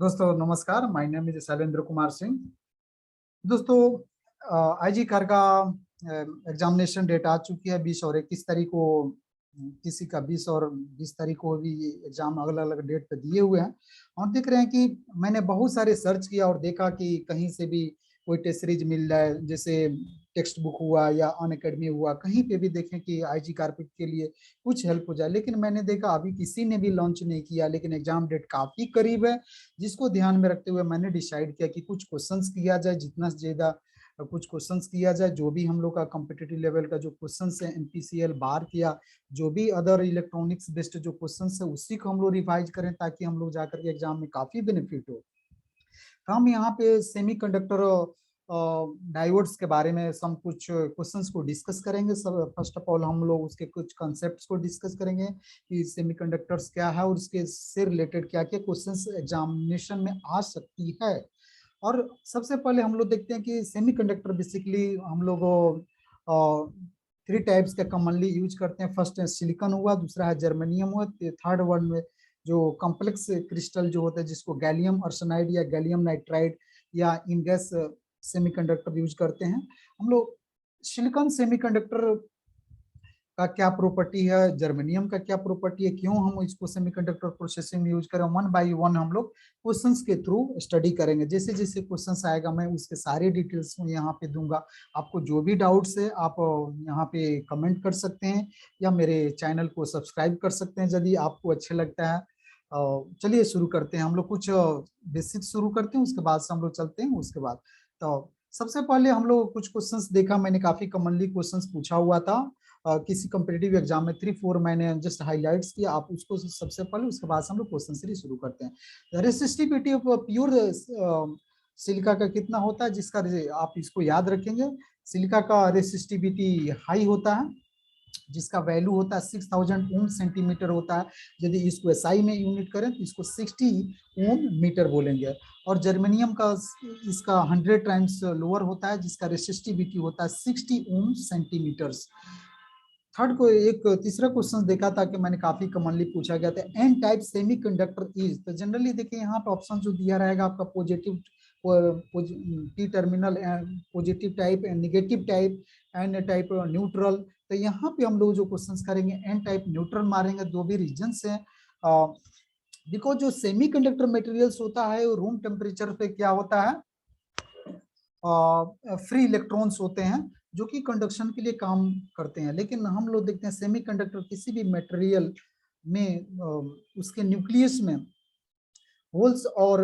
दोस्तों नमस्कार, my name is Shailendra Kumar Singh. दोस्तों आईजी कार का एग्जामिनेशन डेट आ चुकी है 20 और 21 तारीख को। किसी का 20 और 20 तारीख को भी एग्जाम अलग अलग डेट पे दिए हुए हैं। और देख रहे हैं कि मैंने बहुत सारे सर्च किया और देखा कि कहीं से भी कोई टेस्ट सीरीज मिल रहा है, जैसे टेक्स्ट बुक हुआ या अनअकैडमी हुआ, कहीं पे भी देखें कि आईजी कारपेट के लिए कुछ हेल्प हो जाए। लेकिन मैंने देखा अभी किसी ने भी लॉन्च नहीं किया, लेकिन एग्जाम डेट काफी करीब है, जिसको ध्यान में रखते हुए मैंने डिसाइड किया कि कुछ क्वेश्चंस किया जाए, जितना ज्यादा कुछ क्वेश्चंस किया जाए। जो भी हम लोग का कॉम्पिटिटिव लेवल का जो क्वेश्चंस है एनपीसीएल बार किया, जो भी अदर इलेक्ट्रॉनिक्स बेस्ड जो क्वेश्चंस है उसी को हम लोग रिवाइज करें, ताकि हम लोग जाकर के एग्जाम में काफी बेनिफिट हो। हम यहाँ पे सेमी कंडक्टर डायोड्स के बारे में सब कुछ क्वेश्चंस को डिस्कस करेंगे। सब फर्स्ट ऑफ ऑल हम लोग उसके कुछ कॉन्सेप्ट्स को डिस्कस करेंगे कि सेमीकंडक्टर्स क्या है और उसके से रिलेटेड क्या क्या क्वेश्चंस एग्जामिनेशन में आ सकती है। और सबसे पहले हम लोग देखते हैं कि सेमीकंडक्टर बेसिकली हम लोग थ्री टाइप्स का कॉमनली यूज करते हैं। फर्स्ट है सिलिकॉन हुआ, दूसरा है जर्मेनियम हुआ, थर्ड वन में जो कॉम्प्लेक्स क्रिस्टल जो होता है जिसको गैलियम आर्सेनाइड या गैलियम नाइट्राइड या इनगैस सेमीकंडक्टर यूज करते हैं हम लोग। सिलिकॉन सेमीकंडक्टर का क्या प्रॉपर्टी है, जर्मेनियम का क्या प्रॉपर्टी है, क्यों हम इसको सेमीकंडक्टर प्रोसेसिंग में यूज करें, वन बाय वन हम लोग क्वेश्चंस के थ्रू स्टडी करेंगे। जैसे जैसे क्वेश्चंस आएगा मैं उसके सारे डिटेल्स में यहाँ पे दूंगा। आपको जो भी डाउट्स है आप यहाँ पे कमेंट कर सकते हैं या मेरे चैनल को सब्सक्राइब कर सकते हैं यदि आपको अच्छा लगता है। चलिए शुरू करते हैं। हम लोग कुछ बेसिक शुरू करते हैं, उसके बाद से हम लोग चलते हैं। उसके बाद तो सबसे पहले हम लोग कुछ क्वेश्चंस देखा, मैंने काफी कॉमनली क्वेश्चंस पूछा हुआ था किसी कॉम्पिटिटिव एग्जाम में 3-4 मैंने जस्ट हाईलाइट्स किया, आप उसको सबसे पहले, उसके बाद हम लोग क्वेश्चन सीरीज शुरू करते हैं। रेसिस्टिविटी ऑफ प्योर सिलिका का कितना होता है, जिसका आप इसको याद रखेंगे। सिलिका का रेसिस्टिविटी हाई होता है, जिसका वैल्यू होता है 6000 ओम सेंटीमीटर होता है। यदि इसको एसआई में यूनिट करें तो इसको 60 ओम मीटर बोलेंगे। और जर्मेनियम का इसका 100 टाइम्स लोअर होता है, जिसका रेसिस्टिविटी होता है 60 ओम सेंटीमीटर्स। थर्ड को एक तीसरा क्वेश्चन देखा था कि मैंने काफी कॉमनली पूछा गया था, एन टाइप सेमीकंडक्टर इज। तो जनरली देखिए यहाँ पे ऑप्शन जो दिया रहेगा आपका positive P terminal, positive type, negative type, N type neutral. तो यहाँ पे हम लोग जो क्वेश्चंस करेंगे एन टाइप न्यूट्रल मारेंगे। दो भी रीजंस हैं, बिकॉज जो सेमीकंडक्टर मटेरियल्स होता है वो रूम टेम्परेचर पे क्या होता है, फ्री इलेक्ट्रॉन्स होते हैं जो कि कंडक्शन के लिए काम करते हैं। लेकिन हम लोग देखते हैं सेमीकंडक्टर किसी भी मटेरियल में उसके न्यूक्लियस में होल्स और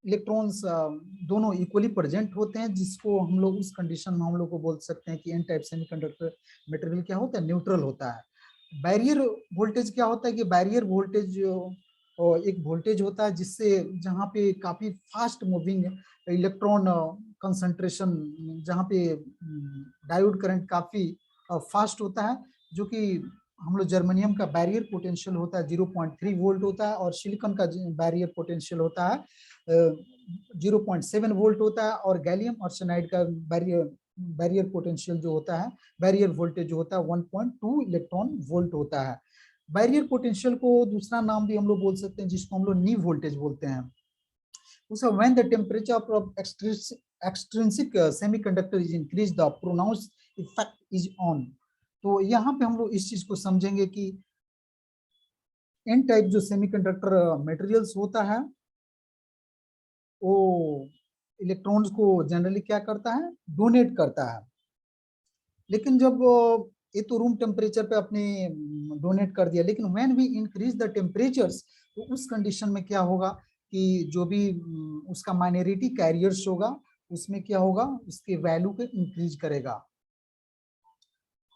इलेक्ट्रॉन्स दोनों इक्वली प्रेजेंट होते हैं, जिसको हम लोग उस कंडीशन में हम लोग को बोल सकते हैं कि एन टाइप सेमीकंडक्टर मटेरियल क्या होता है, न्यूट्रल होता है। बैरियर वोल्टेज क्या होता है कि बैरियर वोल्टेज एक वोल्टेज होता है जिससे जहाँ पे काफी फास्ट मूविंग इलेक्ट्रॉन कंसंट्रेशन, जहाँ पे डायोड करंट काफी फास्ट होता है, जो कि हम लोग जर्मेनियम का बैरियर पोटेंशियल होता है 0.3 वोल्ट होता है, और सिलिकॉन का बैरियर पोटेंशियल होता है 0.7 वोल्ट होता है, और गैलियम आर्सेनाइड का बैरियर पोटेंशियल जो होता है, बैरियर वोल्टेज जो होता है 1.2 इलेक्ट्रॉन वोल्ट होता है। बैरियर पोटेंशियल को दूसरा नाम भी हम लोग बोल सकते हैं, जिसको हम लोग नी वोल्टेज बोलते हैं। So when the temperature of extrinsic semiconductor is increased, the pronounced effect is on। तो यहाँ पे हम लोग इस चीज को समझेंगे कि एन टाइप जो सेमीकंडक्टर मटेरियल्स होता है वो इलेक्ट्रॉन्स को जनरली क्या करता है, डोनेट करता है। लेकिन जब ये तो रूम टेम्परेचर पे अपने डोनेट कर दिया, लेकिन when we increase the temperatures, तो उस कंडीशन में क्या होगा कि जो भी उसका माइनॉरिटी कैरियर्स होगा उसमें क्या होगा, उसके वैल्यू को इंक्रीज करेगा।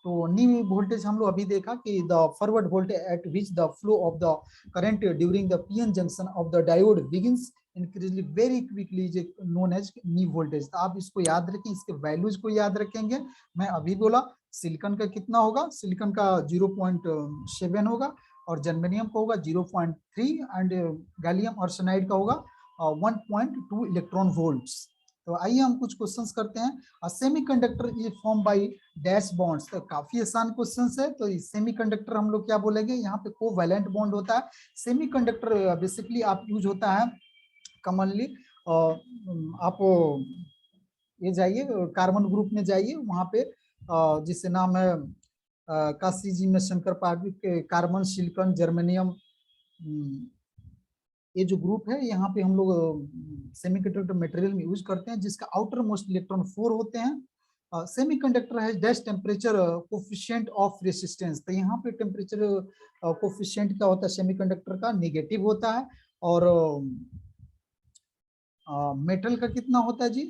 तो नी वोल्टेज हम लोग अभी देखा कि the forward voltage at which the flow of the current during the PN junction of the diode begins increasingly very quickly is known as knee voltage. तो आप इसको याद रखें, इसके वैल्यूज को याद रखेंगे। मैं अभी बोला सिलिकॉन का कितना होगा, सिलिकॉन का 0.7 होगा, और जर्मेनियम का होगा 0.3, एंड गैलियम आर्सेनाइड का होगा 1.2 इलेक्ट्रॉन वोल्ट्स। तो आइए हम कुछ क्वेश्चंस करते हैं। Semiconductor is form by dash bonds, तो काफी आसान क्वेश्चंस है। तो सेमीकंडक्टर हम लोग क्या बोलेंगे, यहाँ पे कोवैलेंट बॉन्ड होता है। सेमीकंडक्टर बेसिकली आप यूज होता है कॉमनली, आप ये जाइए कार्बन ग्रुप में जाइए, वहां पे जिससे नाम है काशी जी में शंकर पार्वती के कार्बन, सिलिकॉन, जर्मेनियम, ये जो ग्रुप है यहाँ पे हम लोग सेमीकंडक्टर मटेरियल में यूज करते हैं, जिसका आउटर मोस्ट इलेक्ट्रॉन 4 होते हैं। Semiconductor has dash temperature coefficient of resistance, तो यहाँ पे टेम्परेचर कोफिशिएंट क्या होता है सेमीकंडक्टर का, नेगेटिव होता है। और मेटल का कितना होता है जी,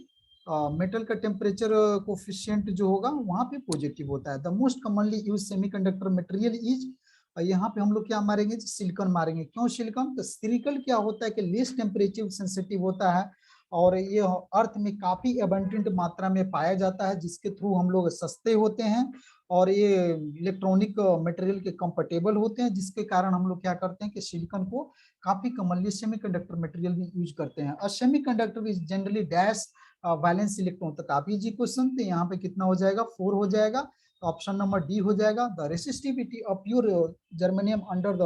मेटल का टेम्परेचर कोफिशिएंट जो होगा वहां पे पॉजिटिव होता है। The most commonly use semiconductor material is, यहाँ पे हम लोग क्या मारेंगे, सिलिकॉन मारेंगे। क्यों सिलिकॉन, तो सिलिकॉन क्या होता है कि लेस टेम्परेचर सेंसिटिव होता है, और ये अर्थ में काफी एबंडेंट मात्रा में पाया जाता है, जिसके थ्रू हम लोग सस्ते होते हैं, और ये इलेक्ट्रॉनिक मटेरियल के कंफर्टेबल होते हैं, जिसके कारण हम लोग क्या करते हैं कि सिलिकॉन को काफी कॉमनली सेमीकंडक्टर मटेरियल में यूज करते हैं। और semiconductor is generally dash valence electron, तो काफी जी क्वेश्चन, तो यहाँ पे कितना हो जाएगा, 4 हो जाएगा। तो ऑप्शन नंबर डी हो जाएगा। The resistivity of pure germanium under the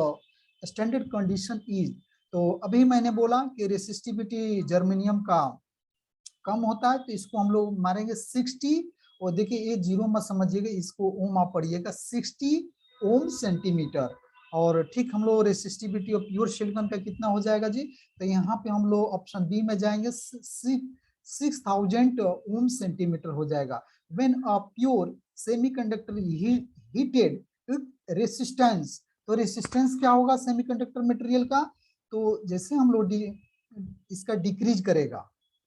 standard condition is, तो अभी मैंने बोला कि रेसिस्टिविटी जर्मेनियम का कम होता है, तो इसको हम लोग मारेंगे 60, और देखिए ये जीरो मत समझिएगा, इसको ओम आप पढ़िएगा, 60 ओम सेंटीमीटर। और ठीक हम लोग रेसिस्टिविटी ऑफ प्योर सिलिकॉन का कितना हो जाएगा जी, तो यहाँ पे हम लोग ऑप्शन बी में जाएंगे, 6000 ओम सेंटीमीटर हो जाएगा। When a pure semiconductor heated resistance, तो रेसिस्टेंस क्या होगा सेमीकंडक्टर मटेरियल का, तो जैसे हम लोग इसका डिक्रीज करेगा,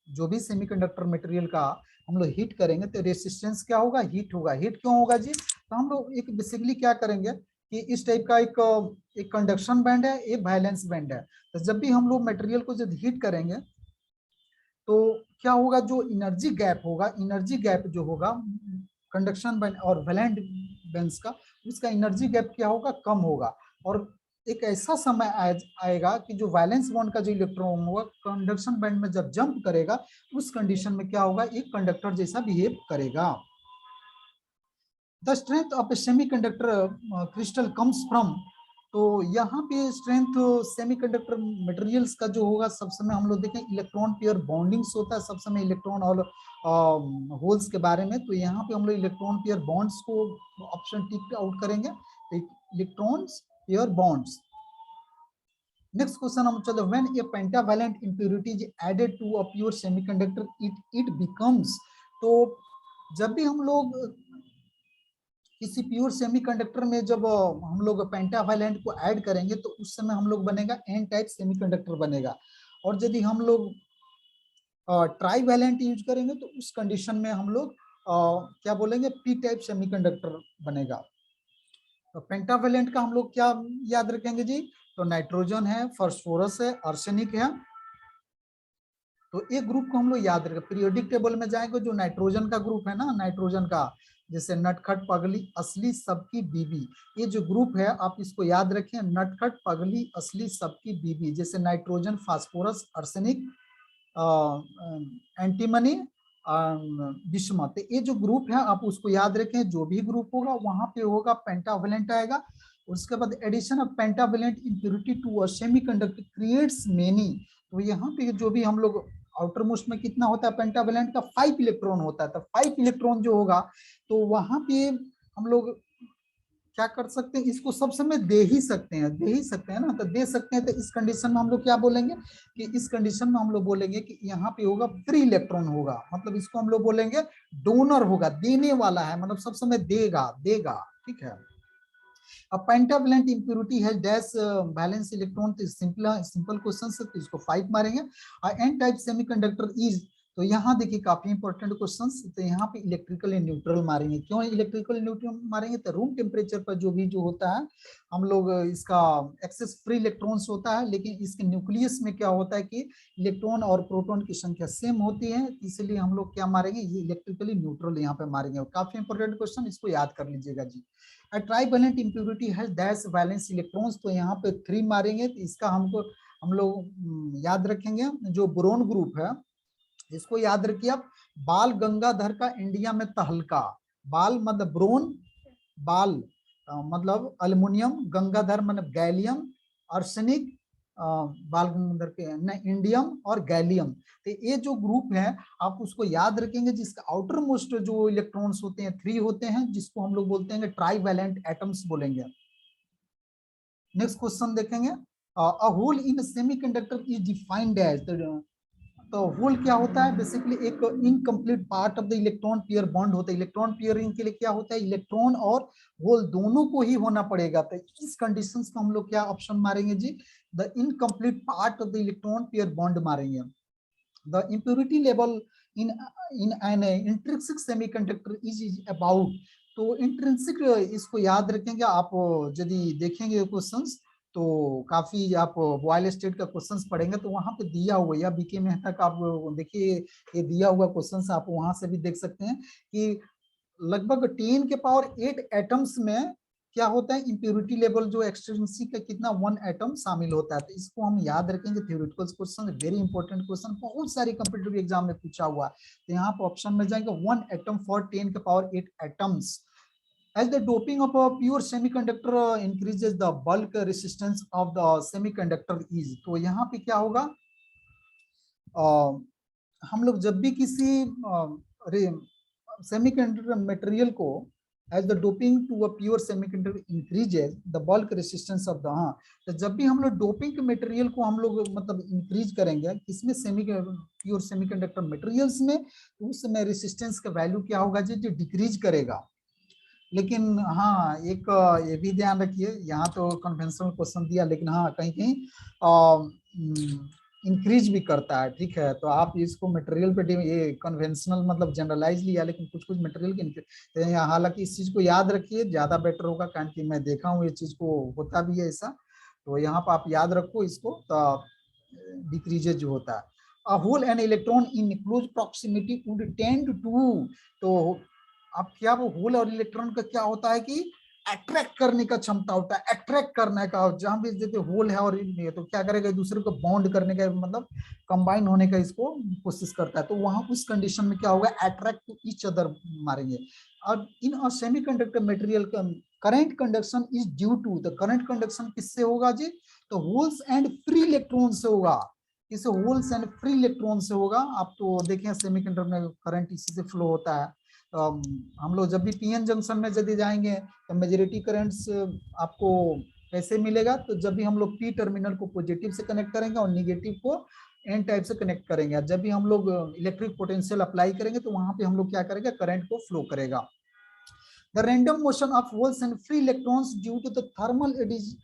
जो भी सेमीकंडक्टर मटेरियल का हम लोग हीट करेंगे तो रेसिस्टेंस क्या होगा, हीट होगा। हीट क्यों होगा जी, तो हम लोग एक बेसिकली क्या करेंगे कि इस टाइप का एक कंडक्शन बैंड है, एक वैलेंस बैंड है। तो जब भी हम लोग मटेरियल को जब हीट करेंगे तो क्या होगा, जो एनर्जी गैप होगा, एनर्जी गैप जो होगा कंडक्शन बैंड और वैलेंट बैंड्स का, उसका एनर्जी गैप क्या होगा, कम होगा। और एक ऐसा समय आएगा कि जो वैलेंस बॉन्ड का जो इलेक्ट्रॉन होगा कंडक्शन बैंड में जब जंप करेगा, उस कंडीशन में क्या होगा, एक कंडक्टर जैसा बिहेव करेगा। The strength of A semiconductor crystal comes from, तो यहाँ पे स्ट्रेंथ सेमीकंडक्टर मटेरियल्स का जो होगा, सब समय हम लोग देखें इलेक्ट्रॉन पेयर बॉन्डिंग्स होता है, सब समय इलेक्ट्रॉन और होल्स के बारे में। तो यहाँ पे हम लोग इलेक्ट्रॉन पेयर बॉन्ड्स को ऑप्शन टिक आउट करेंगे, तो electrons pair bonds. Next question हम चलो, when a pentavalent impurity is added to a pure semiconductor it becomes, तो जब भी हम लोग किसी प्योर सेमीकंडक्टर में जब हम लोग पेंटावैलेंट को ऐड करेंगे तो उस समय हम लोग बनेगा एन टाइप सेमीकंडक्टर बनेगा। और यदि हम लोग ट्राईवैलेंट यूज करेंगे तो उस कंडीशन में हम लोग क्या बोलेंगे, पी टाइप सेमीकंडक्टर बनेगा। तो पेंटावैलेंट का हम लोग क्या याद रखेंगे जी, तो नाइट्रोजन है, फास्फोरस है, आर्सेनिक है। तो एक ग्रुप को हम लोग याद रखें, पीरियोडिक टेबल में जाएंगे, जो नाइट्रोजन का ग्रुप है ना, नाइट्रोजन का, जैसे नटखट पगली असली सबकी बीबी, ये जो ग्रुप है आप इसको याद रखें, नटखट पगली असली सबकी बीबी, जैसे nitrogen, phosphorus, arsenic, antimony, bismuth, ये जो ग्रुप है आप उसको याद रखें। जो भी ग्रुप होगा वहां पे होगा पेंटावैलेंट आएगा। उसके बाद addition of pentavalent impurity to a semiconductor creates many, तो यहाँ पे जो भी हम लोग आउटर मोस्ट में कितना होता है पेंटावैलेंट का, 5 इलेक्ट्रॉन होता है। तो 5 इलेक्ट्रॉन जो होगा तो वहां पे हम लोग क्या कर सकते हैं, इसको सब समय दे ही सकते हैं, दे ही सकते हैं ना, तो दे सकते हैं। तो इस कंडीशन में हम लोग क्या बोलेंगे कि इस कंडीशन में हम लोग बोलेंगे कि यहाँ पे होगा फ्री इलेक्ट्रॉन होगा, मतलब इसको हम लोग बोलेंगे डोनर होगा, देने वाला है, मतलब सब समय देगा देगा, ठीक है। अब पेंटावैलेंट इंप्योरिटी है डैश बैलेंस इलेक्ट्रॉन, तो सिंपल क्वेश्चन है, तो इसको 5 मारेंगे। एन टाइप सेमीकंडक्टर इज, तो यहाँ देखिए काफी इंपॉर्टेंट क्वेश्चंस, तो यहाँ पे इलेक्ट्रिकल न्यूट्रल मारेंगे। क्यों इलेक्ट्रिकल न्यूट्रल मारेंगे, तो रूम टेम्परेचर पर जो भी जो होता है हम लोग इसका एक्सेस फ्री इलेक्ट्रॉन्स होता है, लेकिन इसके न्यूक्लियस में क्या होता है कि इलेक्ट्रॉन और प्रोटॉन की संख्या सेम होती है, इसलिए हम लोग क्या मारेंगे, ये इलेक्ट्रिकली न्यूट्रल यहाँ पे मारेंगे। काफी इंपॉर्टेंट क्वेश्चन, इसको याद कर लीजिएगा जी। A trivalent impurity has dash valence electrons, तो यहाँ पे 3 मारेंगे, तो इसका हम लोग याद रखेंगे, जो बोरोन ग्रुप है इसको याद रखिए आप। बाल गंगाधर का इंडिया में तहलका, बाल मतलब ब्रोन, बाल मतलब अल्युमिनियम, गंगाधर मतलब गैलियम, आर्सेनिक, बाल गंगाधर के न इंडियम और गैलियम। तो ये जो ग्रुप है आप उसको याद रखेंगे, जिसका आउटर मोस्ट जो इलेक्ट्रॉन्स होते हैं 3 होते हैं, जिसको हम लोग बोलते हैं ट्राईवैलेंट एटम्स बोलेंगे। नेक्स्ट क्वेश्चन देखेंगे, a hole in semiconductor is defined as, तो होल क्या होता है, बेसिकली एक incomplete part of the electron pair bond होता है। इलेक्ट्रॉन पेयरिंग के लिए क्या होता है, इलेक्ट्रॉन और होल दोनों को ही होना पड़ेगा। तो इस कंडीशंस को हम लोग क्या ऑप्शन मारेंगे जी, the incomplete part of the electron pair bond मारेंगे। The impurity level in in an intrinsic semiconductor is about, तो इंट्रिंसिक इसको याद रखेंगे आप। यदि देखेंगे क्वेश्चंस तो काफी आप बॉयल स्टेट का क्वेश्चंस पढ़ेंगे तो वहां पे दिया हुआ, या बीके मेहता का आप देखिए ये दिया हुआ क्वेश्चंस आप वहां से भी देख सकते हैं कि लगभग 10 के पावर 8 एटम्स में क्या होता है, इम्प्योरिटी लेवल जो एक्सट्रिंसिक का कितना 1 एटम शामिल होता है। तो इसको हम याद रखेंगे, theoretical question, very important question, बहुत सारी कॉम्पिटिटिव एग्जाम में पूछा हुआ है। तो यहाँ पर ऑप्शन में जाएंगे 1 एटम फॉर 10 के power 8 atoms. As the doping of a pure semiconductor increases, the bulk resistance of the semiconductor is, तो यहाँ पे क्या होगा, हम लोग जब भी किसी सेमीकंडक्टर मटेरियल को as the doping to a pure semiconductor increases the bulk resistance of the, हाँ, तो जब भी हम लोग डोपिंग के मटेरियल को हम लोग मतलब इंक्रीज करेंगे किसमें, प्योर सेमीकंडक्टर मटेरियल्स में, तो उस समय रेसिस्टेंस का वैल्यू क्या होगा जी, जो डिक्रीज करेगा। लेकिन हाँ एक ये भी ध्यान रखिए, यहाँ तो कन्वेंशनल क्वेश्चन दिया, लेकिन हाँ कहीं कहीं इंक्रीज भी करता है, ठीक है। तो आप इसको मटेरियल पे ये कन्वेंशनल मतलब जनरलाइज लिया, लेकिन कुछ कुछ मटेरियल के तो हालांकि इस चीज को याद रखिए, ज्यादा बेटर होगा, कारण कि मैं देखा हूँ ये चीज को होता भी है ऐसा। तो यहाँ पर आप याद रखो इसको, तो डिक्रीजेज जो होता है, a hole and electron in close proximity would tend to, तो अब क्या वो होल और इलेक्ट्रॉन का क्या होता है कि अट्रैक्ट करने का क्षमता होता है, अट्रैक्ट करने का। जहां भी जैसे होल है और तो क्या करेगा, एक दूसरे को बॉन्ड करने का मतलब कंबाइन होने का इसको कोशिश करता है। तो वहां उस कंडीशन में क्या होगा, अट्रैक्ट टू ईच अदर मारेंगे। और in a semiconductor material current conduction is due to, the current conduction किससे होगा जी, तो होल्स एंड फ्री इलेक्ट्रॉन से होगा। इस होल्स एंड फ्री इलेक्ट्रॉन से होगा। आप तो देखें सेमीकंडक्टर में करंट इसी से फ्लो होता है। हम लोग जब भी पीएन जंक्शन में यदि जाएंगे तो मेजॉरिटी करंट्स आपको कैसे मिलेगा, तो जब भी हम लोग पी टर्मिनल को पॉजिटिव से कनेक्ट करेंगे और निगेटिव को एन टाइप से कनेक्ट करेंगे, जब भी हम लोग इलेक्ट्रिक पोटेंशियल अप्लाई करेंगे तो वहां पे हम लोग क्या करेंगे, करंट को फ्लो करेगा। The random motion of holes and free electrons due to the thermal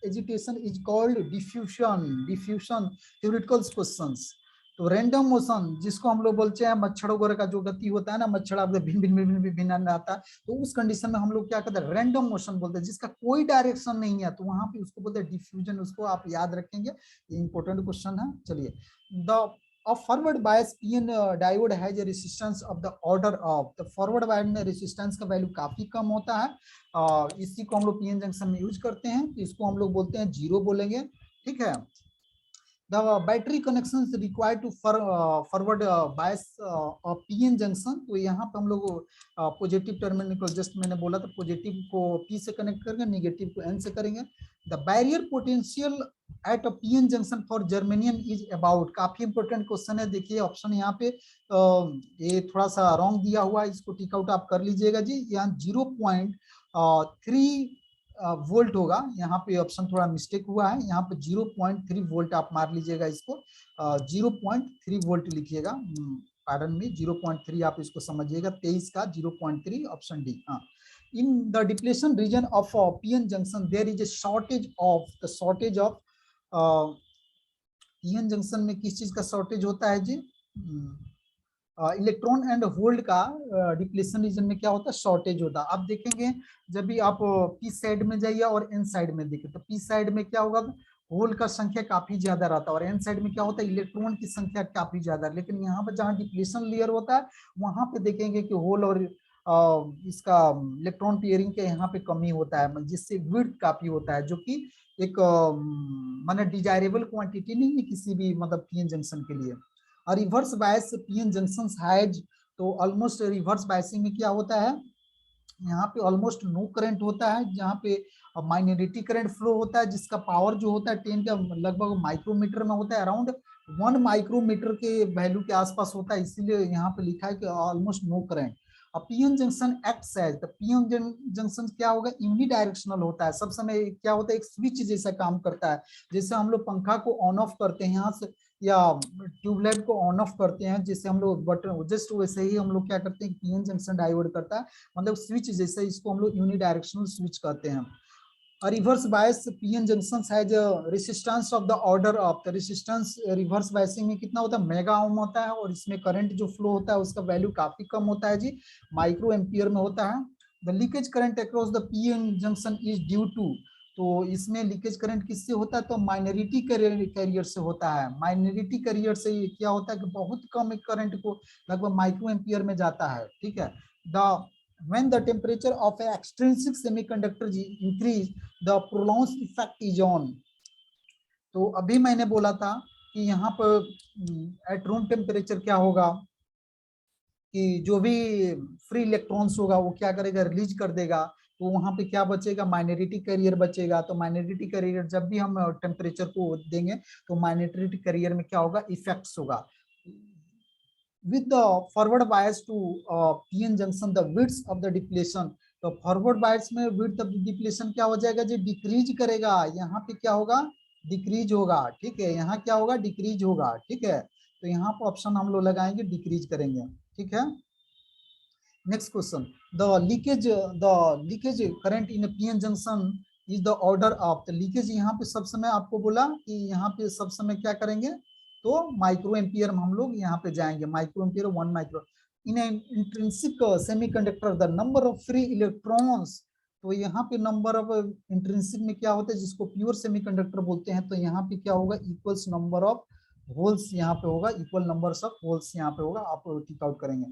agitation is called diffusion. Diffusion theoretical questions. तो रैंडम मोशन जिसको हम लोग बोलते हैं मच्छर वगैरह का जो गति होता है ना, मच्छर आप भिन्न भिन्न भिन्न भिन्न आता है, तो उस कंडीशन में हम लोग क्या कहते हैं, रैंडम मोशन बोलते हैं, जिसका कोई डायरेक्शन नहीं है, तो वहां पे उसको बोलते हैं डिफ्यूजन। उसको आप याद रखेंगे, ये इंपॉर्टेंट क्वेश्चन है। चलिए, the a forward bias PN diode has a resistance of the order of, the forward bias में resistance का वैल्यू काफी कम होता है, इसी को हम लोग पीएन जंक्शन में यूज करते हैं, तो इसको हम लोग बोलते हैं जीरो बोलेंगे, ठीक है। The battery connections required to forward bias of PN junction, तो यहाँ पे हम लोग पॉजिटिव टर्मिनल को जस्ट मैंने बोला था, पॉजिटिव को P से कनेक्ट करेंगे, नेगेटिव को N से करेंगे। The barrier potential at a PN junction for germanium is about, काफी इंपॉर्टेंट क्वेश्चन है। देखिए ऑप्शन यहाँ पे ये थोड़ा सा रॉन्ग दिया हुआ है, इसको टिक आउट आप कर लीजिएगा जी। यहाँ 0.3 वोल्ट होगा, यहाँ पे ऑप्शन थोड़ा मिस्टेक हुआ है, यहाँ पे 0.3 वोल्ट आप मार लीजिएगा, इसको 0.3 वोल्ट लिखिएगा, पार्डन में 0.3 आप इसको समझिएगा, 23 का 0.3 ऑप्शन डी। हाँ, in the depletion region of PN junction there is a shortage of, the shortage of PN junction में किस चीज का शॉर्टेज होता है जी, इलेक्ट्रॉन एंड होल्ड का डिप्लेशन रीजन में क्या होता है, शॉर्टेज होता है। आप देखेंगे जब भी आप पी साइड में जाइए और एन साइड में देखिए, तो पी साइड में क्या होगा, होल का संख्या काफी ज्यादा रहता है, और एन साइड में क्या होता है, इलेक्ट्रॉन की संख्या काफी ज्यादा। लेकिन यहाँ पर जहाँ डिप्लेशन लेयर होता है वहां पे देखेंगे कि होल और इसका इलेक्ट्रॉन पेयरिंग के यहाँ पे कमी होता है, जिससे विड्थ काफी होता है, जो कि एक माने डिजायरेबल क्वांटिटी नहीं है किसी भी मतलब पीएन जंक्शन के लिए। Reverse bias PN junction has, तो ऑलमोस्ट रिवर्स बायसिंग में क्या होता है, यहाँ पे ऑलमोस्ट नो करंट होता है, जहाँ पे माइनॉरिटी करंट फ्लो होता है, जिसका पावर जो होता है 10 का लगभग माइक्रोमीटर में होता है, अराउंड 1 माइक्रोमीटर के वैल्यू के आसपास होता है, इसीलिए यहाँ पे लिखा है कि almost no current. PN junction acts as, तो पीएन जंक्शन क्या होगा, यूनिडायरेक्शनल होता है, सब समय क्या होता है, एक स्विच जैसा काम करता है, जैसे हम लोग पंखा को ऑन ऑफ करते हैं यहाँ से, या ट्यूबलाइट को ऑन ऑफ करते हैं, जैसे हम लोग बटन, जस्ट वैसे ही हम लोग क्या करते हैं, पीएन जंक्शन डायोड करता है, मतलब स्विच जैसे, इसको हम लोग यूनिडायरेक्शनल स्विच कहते हैं। Reverse bias PN junction has resistance of the order of, the resistance reverse biasing में कितना होता है, मेगा ओम होता है, और इसमें करंट जो फ्लो होता है उसका वैल्यू काफी कम होता है जी, माइक्रो एम्पियर में होता है। The leakage current across the PN junction is due to, तो इसमें लीकेज करंट किससे होता है, तो माइनॉरिटी कैरियर से होता है, माइनॉरिटी कैरियर से क्या होता है कि बहुत कम करंट को लगभग माइक्रो एम्पियर में जाता है, ठीक है। The when the temperature of an extrinsic semiconductor increase, the prolonged effect is on, तो अभी मैंने बोला था कि यहाँ पर एट रूम टेम्परेचर क्या होगा कि जो भी फ्री इलेक्ट्रॉन्स होगा वो क्या करेगा, रिलीज कर देगा, तो वहां पे क्या बचेगा, माइनॉरिटी कैरियर बचेगा, तो माइनॉरिटी कैरियर जब भी हम टेम्परेचर को देंगे तो माइनॉरिटी कैरियर में क्या होगा, इफेक्ट्स होगा। with the forward bias to PN junction, the width of the depletion, तो फॉरवर्ड बायस में विड्थ ऑफ डिप्लेशन क्या हो जाएगा जी, डिक्रीज करेगा, यहाँ पे क्या होगा, डिक्रीज होगा, ठीक है, यहाँ क्या होगा, डिक्रीज होगा, ठीक है, तो यहाँ पर ऑप्शन हम लोग लगाएंगे डिक्रीज करेंगे, ठीक है। Next question, the leakage current in PN junction is the order of, the leakage यहाँ पे सब समय आपको बोला कि यहाँ पे सब समय क्या करेंगे, तो माइक्रो एम्पियर में हम लोग यहाँ पे जाएंगे, micro ampere 1 micro in intrinsic semiconductor the number of free electrons, तो यहाँ पे नंबर ऑफ इंट्रिंसिक में क्या होता है, जिसको प्योर सेमीकंडक्टर बोलते हैं, तो यहाँ पे क्या होगा, इक्वल्स नंबर ऑफ होल्स, यहाँ पे होगा इक्वल नंबर्स ऑफ होल्स, यहाँ पे होगा, आप टिक आउट करेंगे।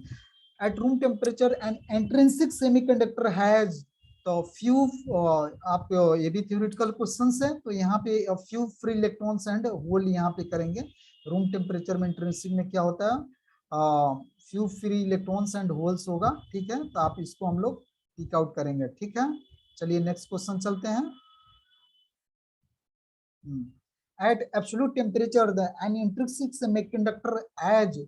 At room temperature an intrinsic semiconductor has, तो फ्यू आप ये भी थ्योरेटिकल क्वेश्चंस है, तो यहाँ पे few free electrons and hole यहाँ पे करेंगे, रूम टेम्परेचर में इंट्रिंसिक में क्या होता है, few free electrons and holes होगा, ठीक है, तो आप इसको हम लोग टिक आउट करेंगे, ठीक है। चलिए नेक्स्ट क्वेश्चन चलते हैं। At absolute temperature the an intrinsic semiconductor as,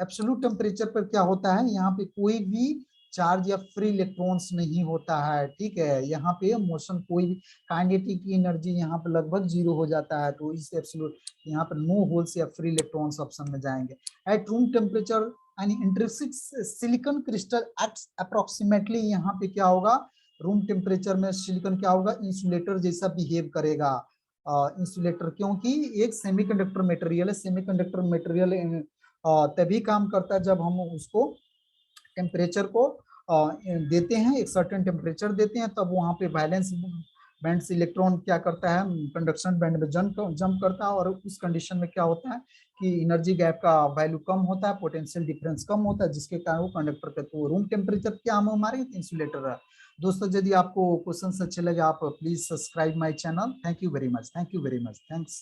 absolute temperature पर क्या होता है, यहाँ पे कोई भी चार्ज या फ्री इलेक्ट्रॉन्स नहीं होता है, ठीक है, यहाँ पे मोशन कोई भी काइनेटिक एनर्जी यहाँ पे लगभग 0 हो जाता है, तो इस एब्सोल्यूट यहाँ पर नो होल्स या फ्री इलेक्ट्रॉन्स ऑप्शन में जाएंगे। Eight room temperature an intrinsic silicon crystal acts approximately, यहाँ पे क्या होगा, रूम टेम्परेचर में सिलिकॉन क्या होगा, इंसुलेटर जैसा बिहेव करेगा, इंसुलेटर, क्योंकि एक सेमीकंडक्टर मटेरियल है, सेमीकंडक्टर मटेरियल तभी काम करता है जब हम उसको टेम्परेचर को देते हैं, एक सर्टेन टेम्परेचर देते हैं, तब वहां पे वैलेंस बैंड से इलेक्ट्रॉन क्या करता है, कंडक्शन बैंड में जंप करता है, और उस कंडीशन में क्या होता है कि एनर्जी गैप का वैल्यू कम होता है, पोटेंशियल डिफरेंस कम होता है, जिसके कारण वो कंडक्टर का, तो रूम टेम्परेचर क्या हम हमारे इंसुलेटर है। दोस्तों यदि आपको क्वेश्चन अच्छे लगे, आप please subscribe my channel. Thank you very much, thank you very much, thanks.